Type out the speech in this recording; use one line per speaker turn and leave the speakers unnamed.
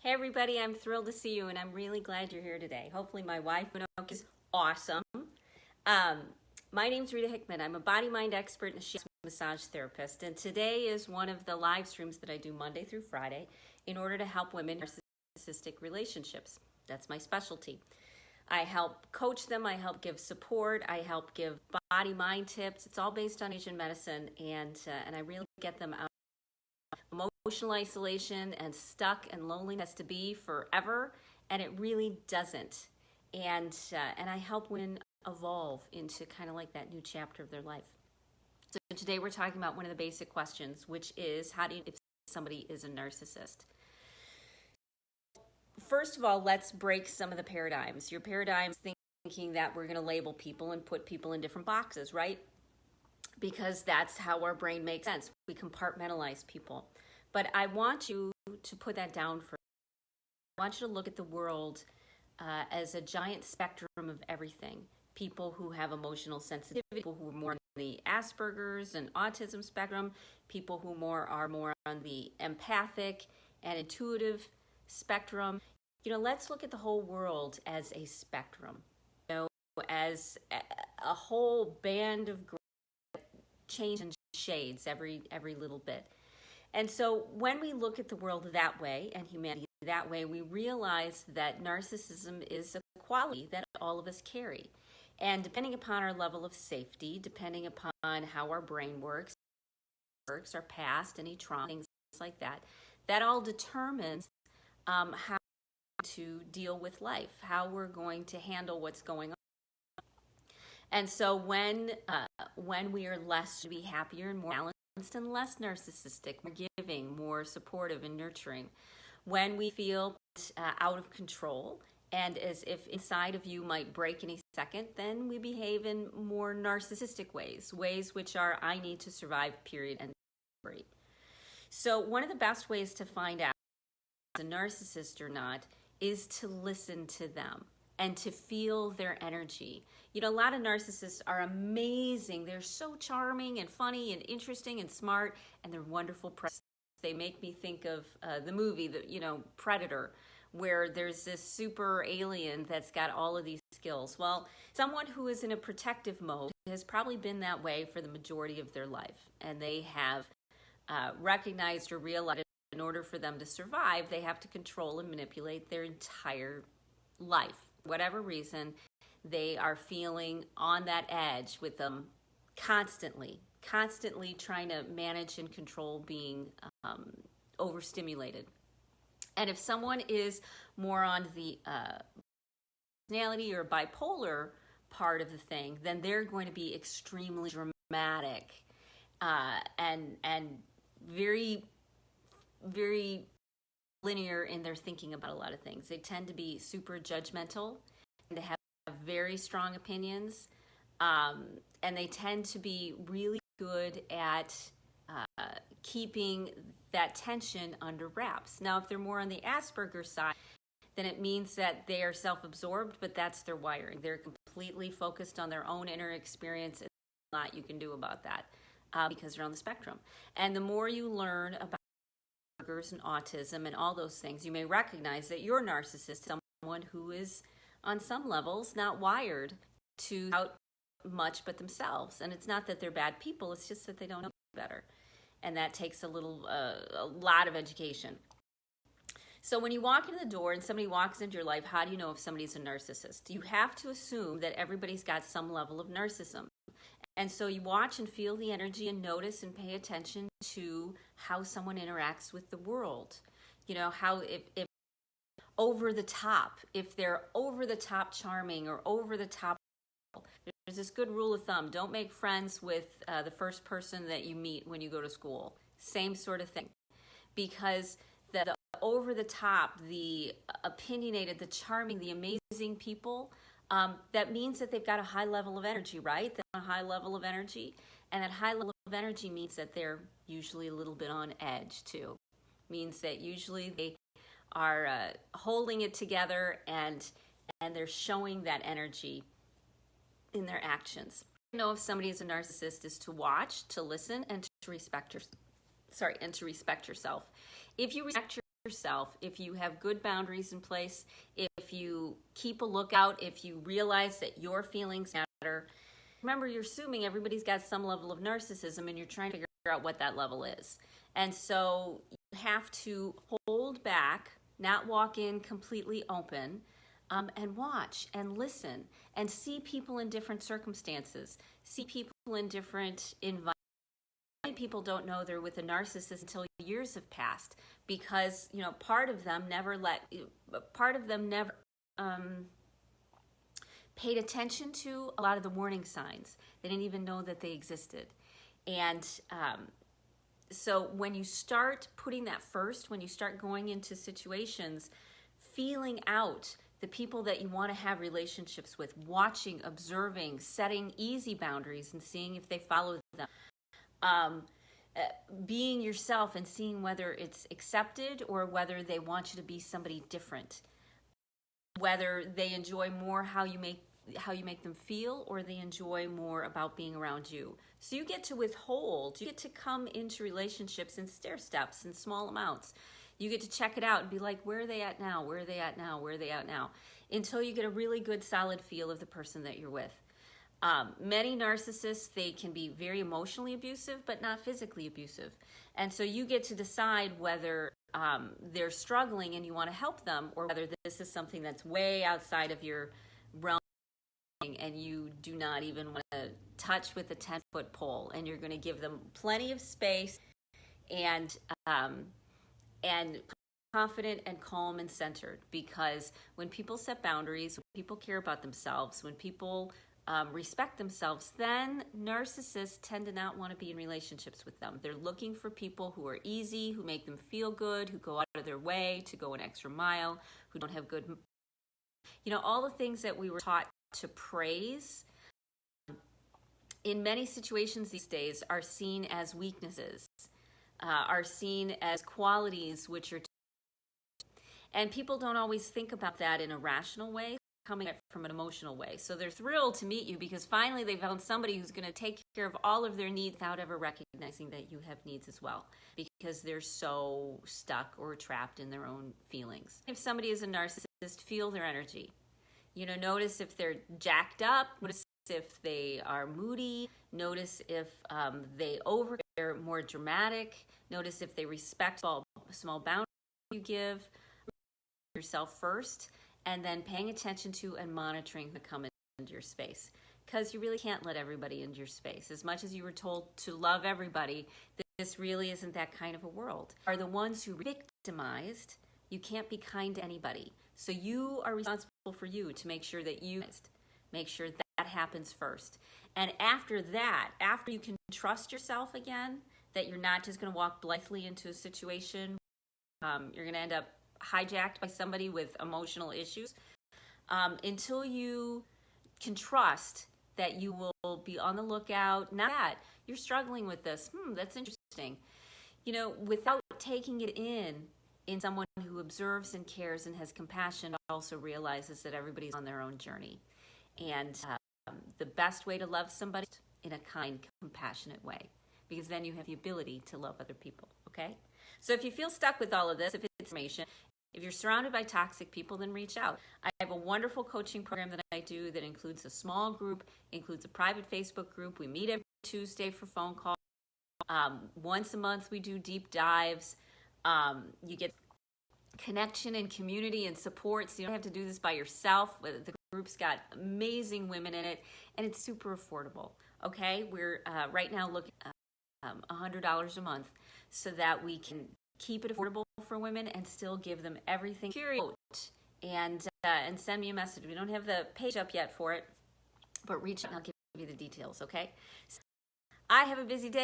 Hey everybody, I'm thrilled to see you and I'm really glad you're here today. Hopefully my wife is awesome. My name's Rita Hickman. I'm a body mind expert and a massage therapist, and today is one of the live streams that I do Monday through Friday in order to help women in narcissistic relationships. That's my specialty. I help coach them, I help give support, I help give body mind tips. It's all based on Asian medicine, and I really get them out of emotional isolation and stuck and loneliness to be forever, and it really doesn't. And I help women evolve into kind of like that new chapter of their life. So today we're talking about one of the basic questions, which is how do you know if somebody is a narcissist? First of all, let's break some of the paradigms. Your paradigms thinking that we're going to label people and put people in different boxes, right? Because that's how our brain makes sense. We compartmentalize people. But I want you to put that down for. I want you to look at the world as a giant spectrum of everything. People who have emotional sensitivity, people who are more on the Asperger's and autism spectrum, people who are more on the empathic and intuitive spectrum. Let's look at the whole world as a spectrum, as a whole band of change and shades every little bit. And so when we look at the world that way and humanity that way, we realize that narcissism is a quality that all of us carry. And depending upon our level of safety, depending upon how our brain works, our past, any trauma, things like that, that all determines how to deal with life, how we're going to handle what's going on. And so when we are less to be happier and more balanced and less narcissistic, more giving, more supportive and nurturing, when we feel out of control and as if inside of you might break any second, then we behave in more narcissistic ways which are I need to survive, period, and break. So one of the best ways to find out if it's a narcissist or not is to listen to them and to feel their energy. A lot of narcissists are amazing. They're so charming and funny and interesting and smart, and they're wonderful presence. They make me think of the movie, Predator, where there's this super alien that's got all of these skills. Well, someone who is in a protective mode has probably been that way for the majority of their life, and they have recognized or realized in order for them to survive, they have to control and manipulate their entire life. For whatever reason, they are feeling on that edge with them constantly trying to manage and control being overstimulated. And if someone is more on the personality or bipolar part of the thing, then they're going to be extremely dramatic and very, very linear in their thinking about a lot of things. They tend to be super judgmental and to have very strong opinions, and they tend to be really good at keeping that tension under wraps. Now, if they're more on the Asperger side, then it means that they are self-absorbed, but that's their wiring. They're completely focused on their own inner experience, and there's a lot you can do about that because they're on the spectrum. And the more you learn about Asperger's and autism and all those things, you may recognize that your narcissist is someone who is, on some levels, not wired to out much but themselves. And it's not that they're bad people, it's just that they don't know better. And that takes a lot of education. So when you walk into the door and somebody walks into your life, how do you know if somebody's a narcissist? You have to assume that everybody's got some level of narcissism. And so you watch and feel the energy and notice and pay attention to how someone interacts with the world. How if over the top, if they're over the top charming or over the top. There's this good rule of thumb. Don't make friends with the first person that you meet when you go to school. Same sort of thing. Because the over the top, the opinionated, the charming, the amazing people, that means that they've got a high level of energy, right? They're on a high level of energy. And that high level of energy means that they're usually a little bit on edge too. Means that usually they are holding it together and they're showing that energy in their actions. To know if somebody is a narcissist is to watch, to listen, and to respect yourself. If you respect yourself, if you have good boundaries in place, if you keep a lookout, if you realize that your feelings matter. Remember, you're assuming everybody's got some level of narcissism and you're trying to figure out what that level is. And so you have to hold back, not walk in completely open, and watch and listen and see people in different circumstances, see people in different environments. Many people don't know they're with a narcissist until years have passed because, part of them never paid attention to a lot of the warning signs. They didn't even know that they existed. And so when you start putting that first, when you start going into situations, feeling out the people that you want to have relationships with, watching, observing, setting easy boundaries and seeing if they follow them, being yourself and seeing whether it's accepted or whether they want you to be somebody different, whether they enjoy more how you make them feel or they enjoy more about being around you. So you get to withhold, you get to come into relationships in stair steps in small amounts. You get to check it out and be like, where are they at now? Where are they at now? Where are they at now? Until you get a really good solid feel of the person that you're with. Many narcissists, they can be very emotionally abusive, but not physically abusive. And so you get to decide whether they're struggling and you want to help them, or whether this is something that's way outside of your realm and you do not even want to touch with a 10-foot pole, and you're going to give them plenty of space and confident and calm and centered. Because when people set boundaries, when people care about themselves, when people respect themselves, then narcissists tend to not want to be in relationships with them. They're looking for people who are easy, who make them feel good, who go out of their way to go an extra mile, who don't have good, all the things that we were taught to praise in many situations these days are seen as weaknesses, are seen as qualities which are, and people don't always think about that in a rational way, coming from an emotional way. So they're thrilled to meet you because finally they found somebody who's going to take care of all of their needs without ever recognizing that you have needs as well, because they're so stuck or trapped in their own feelings. If somebody is a narcissist, feel their energy. Notice if they're jacked up, notice if they are moody, notice if they're more dramatic, notice if they respect small boundaries you give yourself first, and then paying attention to and monitoring who come into your space. Because you really can't let everybody into your space. As much as you were told to love everybody, this really isn't that kind of a world. Are the ones who are victimized, you can't be kind to anybody. So you are responsible for you to make sure that make sure that happens first. And after that, after you can trust yourself again, that you're not just going to walk blithely into a situation, you're going to end up hijacked by somebody with emotional issues, until you can trust that you will be on the lookout. Not that you're struggling with this. That's interesting. Without taking it in someone who observes and cares and has compassion, also realizes that everybody's on their own journey. And the best way to love somebody is in a kind, compassionate way, because then you have the ability to love other people, okay? So if you feel stuck with all of this, if it's information, if you're surrounded by toxic people, then reach out. I have a wonderful coaching program that I do that includes a small group, includes a private Facebook group. We meet every Tuesday for phone calls. Once a month, we do deep dives. You get connection and community and support, so you don't have to do this by yourself. The group's got amazing women in it, and it's super affordable, okay? We're right now looking at $100 a month so that we can keep it affordable for women and still give them everything. And send me a message. We don't have the page up yet for it, but reach out and I'll give you the details, okay? I have a busy day.